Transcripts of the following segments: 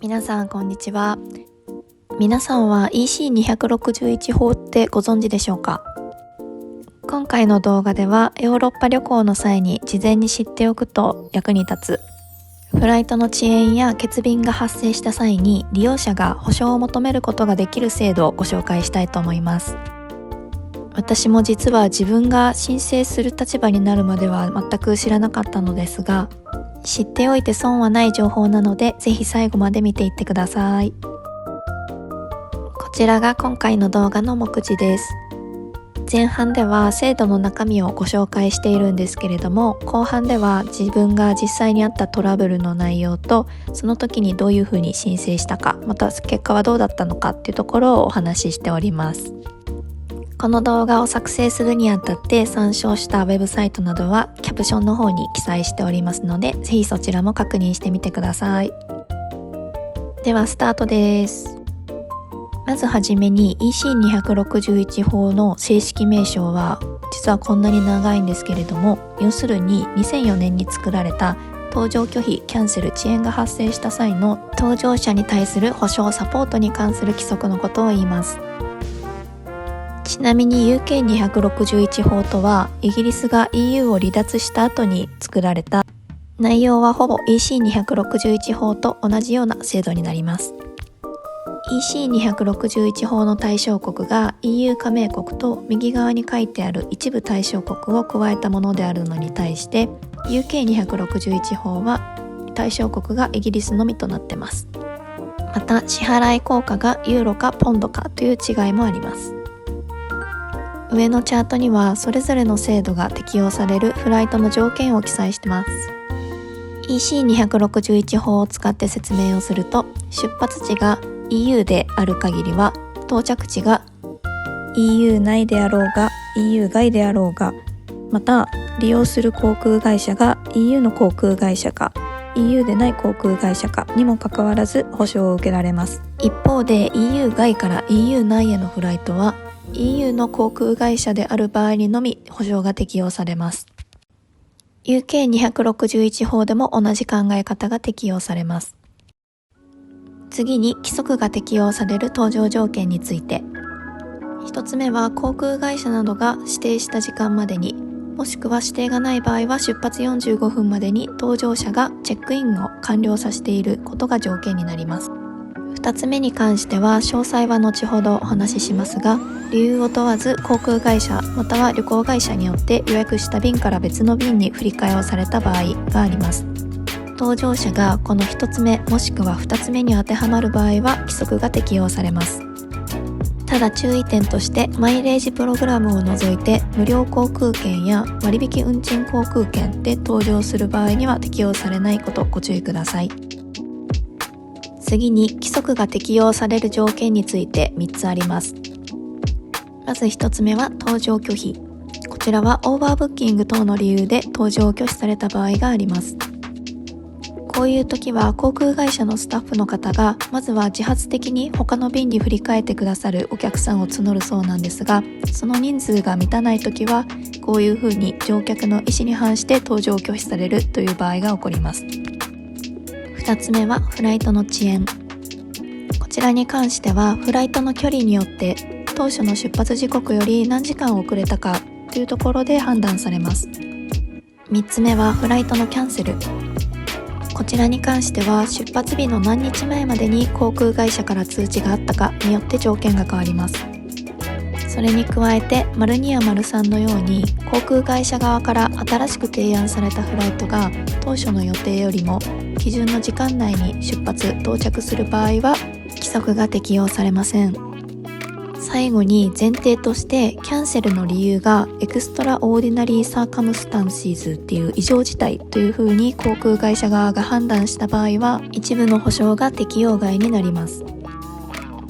皆さんこんにちは。皆さんは EC261 法ってご存知でしょうか？今回の動画ではヨーロッパ旅行の際に事前に知っておくと役に立つフライトの遅延や欠便が発生した際に利用者が保証を求めることができる制度をご紹介したいと思います。私も実は自分が申請する立場になるまでは全く知らなかったのですが、知っておいて損はない情報なのでぜひ最後まで見ていってください。こちらが今回の動画の目次です。前半では制度の中身をご紹介しているんですけれども、後半では自分が実際にあったトラブルの内容とその時にどういうふうに申請したか、また結果はどうだったのかっていうところをお話ししております。この動画を作成するにあたって参照したウェブサイトなどはキャプションの方に記載しておりますので、ぜひそちらも確認してみてください。ではスタートです。まずはじめに EC261 法の正式名称は実はこんなに長いんですけれども、要するに2004年に作られた搭乗拒否、キャンセル、遅延が発生した際の搭乗者に対する保証サポートに関する規則のことを言います。ちなみに UK261 法とはイギリスが EU を離脱した後に作られた、内容はほぼ EC261 法と同じような制度になります。EC261 法の対象国が EU 加盟国と右側に書いてある一部対象国を加えたものであるのに対して、 UK261 法は対象国がイギリスのみとなっています。また支払い効果がユーロかポンドかという違いもあります。上のチャートにはそれぞれの制度が適用されるフライトの条件を記載しています。 EC261 法を使って説明をすると、出発地が EU である限りは到着地が EU 内であろうが EU 外であろうが、また利用する航空会社が EU の航空会社か EU でない航空会社かにもかかわらず保証を受けられます。一方で EU 外から EU 内へのフライトはEU の航空会社である場合にのみ保証が適用されます。 UK261 法でも同じ考え方が適用されます。次に規則が適用される搭乗条件について。一つ目は航空会社などが指定した時間までに、もしくは指定がない場合は出発45分までに搭乗者がチェックインを完了させていることが条件になります。2つ目に関しては詳細は後ほどお話ししますが、理由を問わず航空会社または旅行会社によって予約した便から別の便に振り替えをされた場合があります。搭乗者がこの1つ目もしくは2つ目に当てはまる場合は規則が適用されます。ただ注意点として、マイレージプログラムを除いて無料航空券や割引運賃航空券で搭乗する場合には適用されないことをご注意ください。次に規則が適用される条件について3つあります。まず1つ目は搭乗拒否。こちらはオーバーブッキング等の理由で搭乗を拒否された場合があります。こういう時は航空会社のスタッフの方がまずは自発的に他の便に振り替えてくださるお客さんを募るそうなんですが、その人数が満たない時はこういうふうに乗客の意思に反して搭乗を拒否されるという場合が起こります。2つ目はフライトの遅延。こちらに関してはフライトの距離によって当初の出発時刻より何時間遅れたかというところで判断されます。3つ目はフライトのキャンセル。こちらに関しては出発日の何日前までに航空会社から通知があったかによって条件が変わります。それに加えて丸2や丸3のように航空会社側から新しく提案されたフライトが当初の予定よりも基準の時間内に出発・到着する場合は規則が適用されません。最後に前提としてキャンセルの理由がエクストラオーディナリーサーカムスタンシーズっていう異常事態というふうに航空会社側が判断した場合は一部の保証が適用外になります。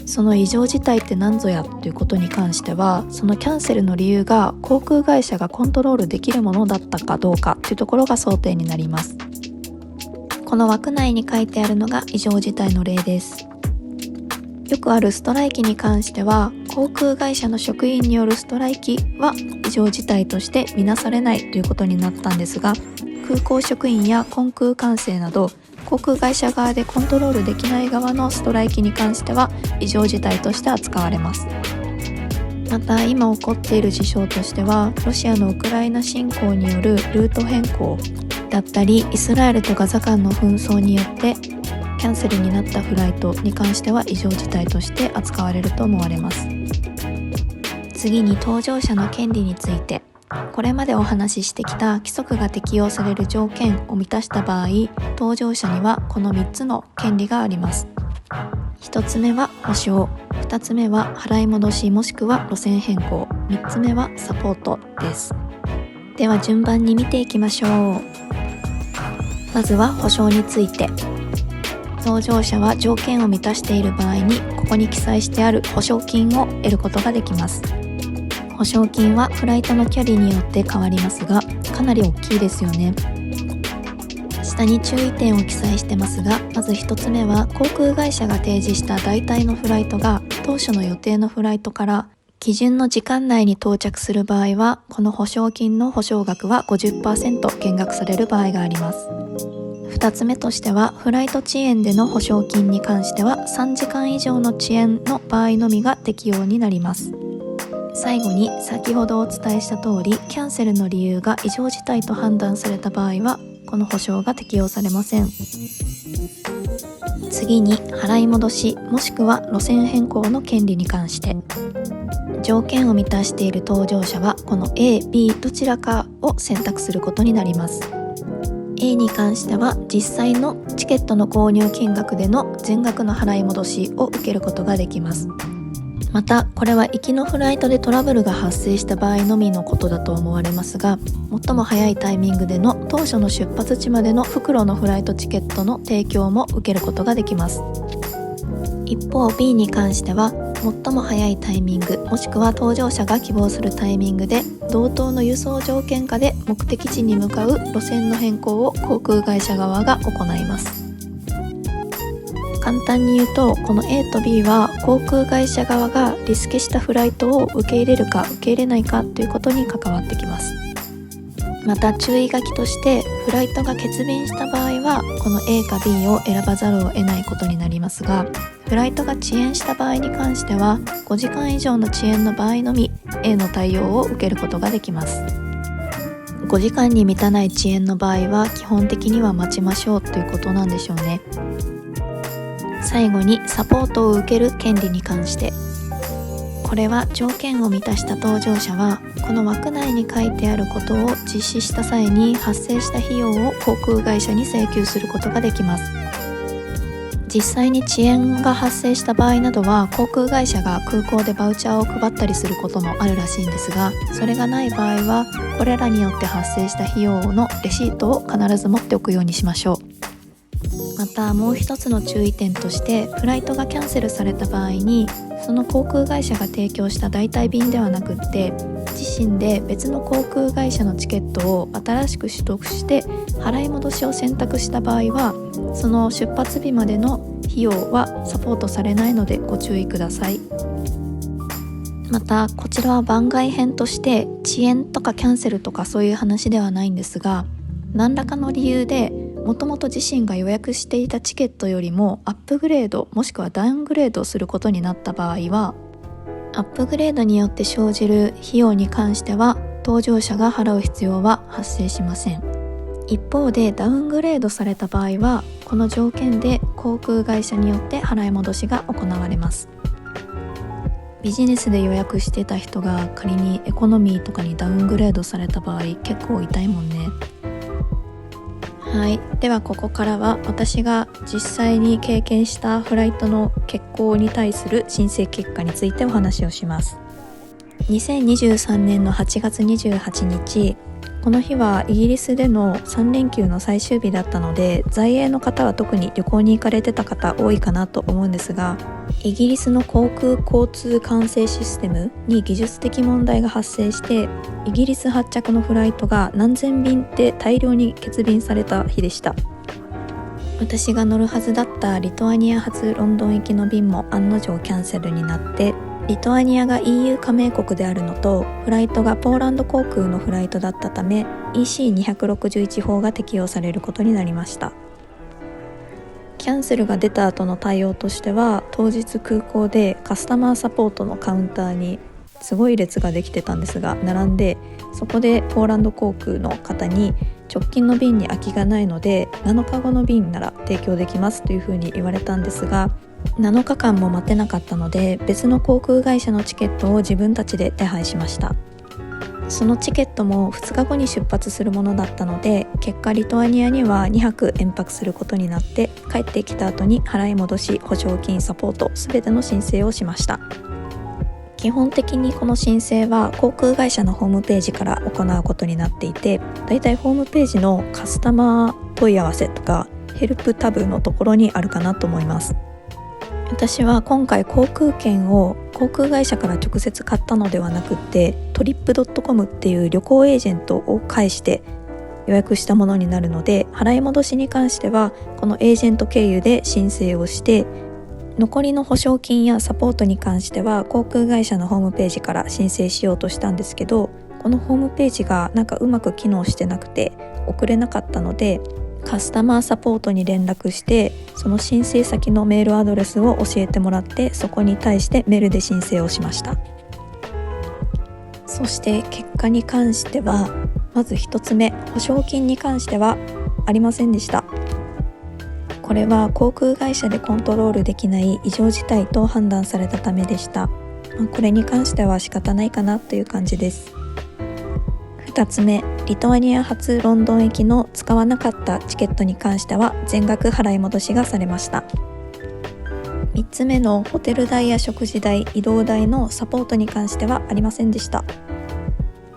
その異常事態って何ぞやということに関しては、そのキャンセルの理由が航空会社がコントロールできるものだったかどうかというところが争点になります。この枠内に書いてあるのが異常事態の例です。よくあるストライキに関しては航空会社の職員によるストライキは異常事態として見なされないということになったんですが、空港職員や航空管制など航空会社側でコントロールできない側のストライキに関しては異常事態として扱われます。また今起こっている事象としては、ロシアのウクライナ侵攻によるルート変更だったり、イスラエルとガザ間の紛争によってキャンセルになったフライトに関しては異常事態として扱われると思われます。次に搭乗者の権利について、これまでお話ししてきた規則が適用される条件を満たした場合、搭乗者にはこの3つの権利があります。1つ目は保証、2つ目は払い戻しもしくは路線変更、3つ目はサポートです。では順番に見ていきましょう。まずは保証について。搭乗者は条件を満たしている場合に、ここに記載してある保証金を得ることができます。保証金はフライトの距離によって変わりますが、かなり大きいですよね。下に注意点を記載してますが、まず1つ目は航空会社が提示した代替のフライトが当初の予定のフライトから基準の時間内に到着する場合は、この保証金の保証額は 50% 減額される場合があります。2つ目としては、フライト遅延での保証金に関しては3時間以上の遅延の場合のみが適用になります。最後に、先ほどお伝えした通り、キャンセルの理由が異常事態と判断された場合はこの保証が適用されません。次に払い戻しもしくは路線変更の権利に関して、条件を満たしている搭乗者はこの A、B どちらかを選択することになります。A に関しては実際のチケットの購入金額での全額の払い戻しを受けることができます。またこれは行きのフライトでトラブルが発生した場合のみのことだと思われますが、最も早いタイミングでの当初の出発地までの復路のフライトチケットの提供も受けることができます。一方 B に関しては最も早いタイミングもしくは搭乗者が希望するタイミングで同等の輸送条件下で目的地に向かう路線の変更を航空会社側が行います。簡単に言うと、この A と B は航空会社側がリスケしたフライトを受け入れるか受け入れないかということに関わってきます。また注意書きとして、フライトが欠便した場合はこの A か B を選ばざるを得ないことになりますが、フライトが遅延した場合に関しては5時間以上の遅延の場合のみ A の対応を受けることができます。5時間に満たない遅延の場合は基本的には待ちましょうということなんでしょうね。最後にサポートを受ける権利に関して、これは条件を満たした搭乗者はこの枠内に書いてあることを実施した際に発生した費用を航空会社に請求することができます。実際に遅延が発生した場合などは航空会社が空港でバウチャーを配ったりすることもあるらしいんですが、それがない場合はこれらによって発生した費用のレシートを必ず持っておくようにしましょう。またもう一つの注意点として、フライトがキャンセルされた場合にその航空会社が提供した代替便ではなくって自身で別の航空会社のチケットを新しく取得して払い戻しを選択した場合は、その出発日までの費用はサポートされないのでご注意ください。またこちらは番外編として遅延とかキャンセルとかそういう話ではないんですが、何らかの理由でもともと自身が予約していたチケットよりもアップグレードもしくはダウングレードすることになった場合は、アップグレードによって生じる費用に関しては搭乗者が払う必要は発生しません。一方でダウングレードされた場合はこの条件で航空会社によって払い戻しが行われます。ビジネスで予約してた人が仮にエコノミーとかにダウングレードされた場合結構痛いもんね。はい、ではここからは私が実際に経験したフライトの欠航に対する申請結果についてお話をします。2023年の8月28日、この日はイギリスでの3連休の最終日だったので、在英の方は特に旅行に行かれてた方多いかなと思うんですが、イギリスの航空交通管制システムに技術的問題が発生して、イギリス発着のフライトが何千便って大量に欠便された日でした。私が乗るはずだったリトアニア発ロンドン行きの便も案の定キャンセルになって、リトアニアが EU 加盟国であるのと、フライトがポーランド航空のフライトだったため EC261 法が適用されることになりました。キャンセルが出た後の対応としては、当日空港でカスタマーサポートのカウンターにすごい列ができてたんですが、並んで、そこでポーランド航空の方に直近の便に空きがないので7日後の便なら提供できますというふうに言われたんですが、7日間も待てなかったので別の航空会社のチケットを自分たちで手配しました。そのチケットも2日後に出発するものだったので、結果リトアニアには2泊延泊することになって、帰ってきた後に払い戻し、保証金、サポートすべての申請をしました。基本的にこの申請は航空会社のホームページから行うことになっていて、だいたいホームページのカスタマー問い合わせとかヘルプタブのところにあるかなと思います。私は今回航空券を航空会社から直接買ったのではなくって、トリップドットコムっていう旅行エージェントを介して予約したものになるので、払い戻しに関してはこのエージェント経由で申請をして、残りの保証金やサポートに関しては航空会社のホームページから申請しようとしたんですけど、このホームページがうまく機能してなくて送れなかったので、カスタマーサポートに連絡して、その申請先のメールアドレスを教えてもらって、そこに対してメールで申請をしました。そして結果に関しては、まず1つ目、保証金に関してはありませんでした。これは航空会社でコントロールできない異常事態と判断されたためでした。これに関しては仕方ないかなという感じです。2つ目、リトアニア発ロンドン行きの使わなかったチケットに関しては全額払い戻しがされました。3つ目のホテル代や食事代、移動代のサポートに関してはありませんでした。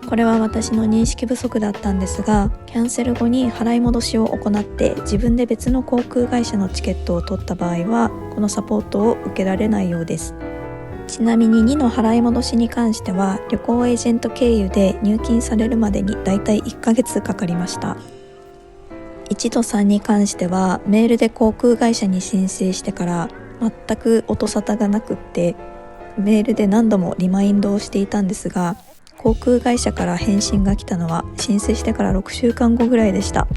これは私の認識不足だったんですが、キャンセル後に払い戻しを行って自分で別の航空会社のチケットを取った場合は、このサポートを受けられないようです。ちなみに2の払い戻しに関しては旅行エージェント経由で入金されるまでにだいたい1ヶ月かかりました。1と3に関してはメールで航空会社に申請してから全く音沙汰がなくって、メールで何度もリマインドをしていたんですが、航空会社から返信が来たのは申請してから6週間後ぐらいでした。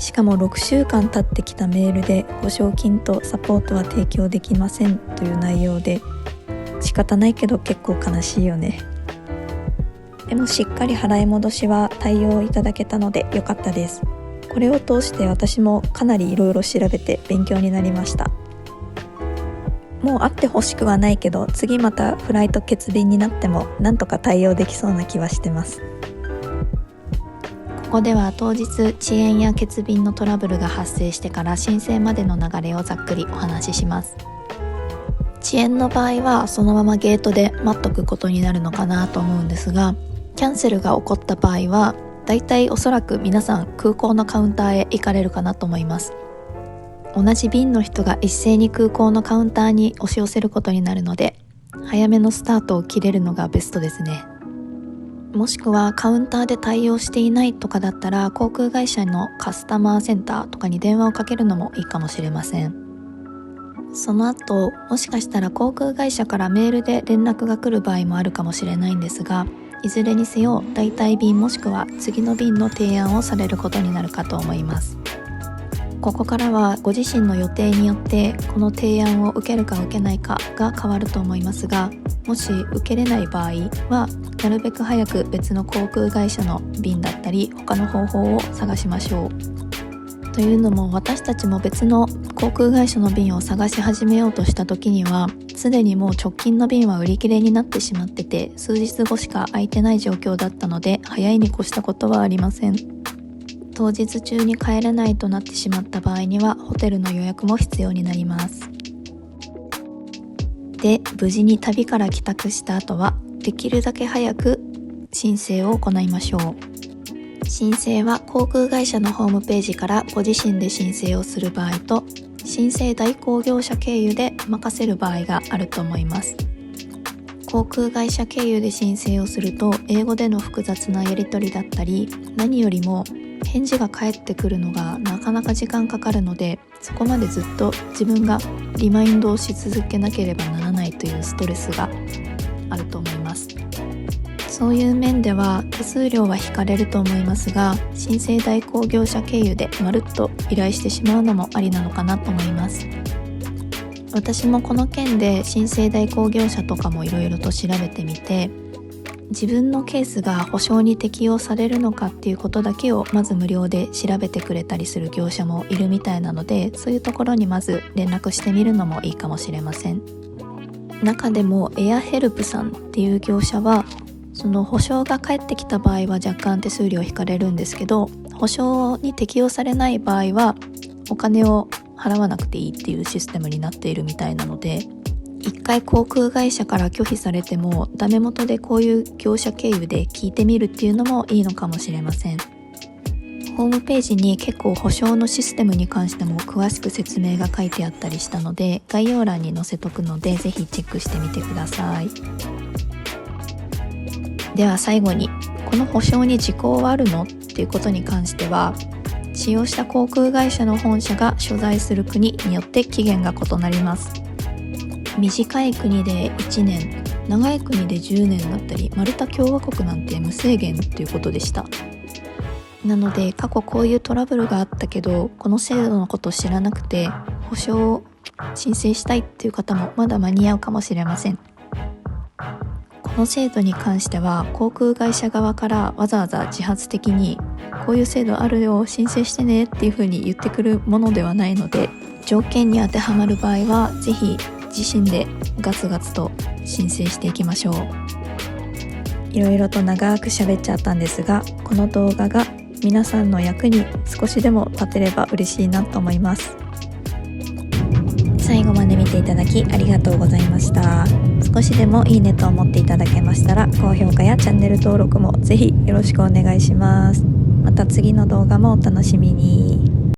しかも6週間経ってきたメールで保証金とサポートは提供できませんという内容で、仕方ないけど結構悲しいよね。でもしっかり払い戻しは対応いただけたので良かったです。これを通して私もかなりいろいろ調べて勉強になりました。もうあってほしくはないけど、次またフライト欠便になってもなんとか対応できそうな気はしてます。ここでは当日遅延や欠便のトラブルが発生してから申請までの流れをざっくりお話しします。遅延の場合はそのままゲートで待っとくことになるのかなと思うんですが、キャンセルが起こった場合はだいたいおそらく皆さん空港のカウンターへ行かれるかなと思います。同じ便の人が一斉に空港のカウンターに押し寄せることになるので、早めのスタートを切れるのがベストですね。もしくはカウンターで対応していないとかだったら、航空会社のカスタマーセンターとかに電話をかけるのもいいかもしれません。その後、もしかしたら航空会社からメールで連絡が来る場合もあるかもしれないんですが、いずれにせよ代替便もしくは次の便の提案をされることになるかと思います。ここからはご自身の予定によってこの提案を受けるか受けないかが変わると思いますが、もし受けれない場合はなるべく早く別の航空会社の便だったり他の方法を探しましょう。というのも、私たちも別の航空会社の便を探し始めようとした時にはすでにもう直近の便は売り切れになってしまってて、数日後しか空いてない状況だったので、早いに越したことはありません。当日中に帰れないとなってしまった場合にはホテルの予約も必要になります。で、無事に旅から帰宅した後はできるだけ早く申請を行いましょう。申請は航空会社のホームページからご自身で申請をする場合と、申請代行業者経由で任せる場合があると思います。航空会社経由で申請をすると英語での複雑なやり取りだったり、何よりも返事が返ってくるのがなかなか時間かかるので、そこまでずっと自分がリマインドをし続けなければならないというストレスがあると思います。そういう面では手数料は引かれると思いますが、申請代行業者経由でまるっと依頼してしまうのもありなのかなと思います。私もこの件で申請代行業者とかもいろいろと調べてみて、自分のケースが保証に適用されるのかっていうことだけをまず無料で調べてくれたりする業者もいるみたいなので、そういうところにまず連絡してみるのもいいかもしれません。中でもエアヘルプさんっていう業者は、その保証が返ってきた場合は若干手数料引かれるんですけど、保証に適用されない場合はお金を払わなくていいっていうシステムになっているみたいなので、一回航空会社から拒否されてもダメ元でこういう業者経由で聞いてみるっていうのもいいのかもしれません。ホームページに結構保証のシステムに関しても詳しく説明が書いてあったりしたので、概要欄に載せとくのでぜひチェックしてみてください。では最後に、この保証に時効はあるのっていうことに関しては、使用した航空会社の本社が所在する国によって期限が異なります。短い国で1年、長い国で10年だったり、マルタ共和国なんて無制限ということでした。なので過去こういうトラブルがあったけど、この制度のことを知らなくて保証を申請したいっていう方もまだ間に合うかもしれません。この制度に関しては航空会社側からわざわざ自発的にこういう制度あるよ、申請してねっていう風に言ってくるものではないので、条件に当てはまる場合はぜひ自身でガツガツと申請していきましょう。いろいろと長く喋っちゃったんですが、この動画が皆さんの役に少しでも立てれば嬉しいなと思います。最後まで見ていただきありがとうございました。少しでもいいねと思っていただけましたら、高評価やチャンネル登録もぜひよろしくお願いします。また次の動画もお楽しみに。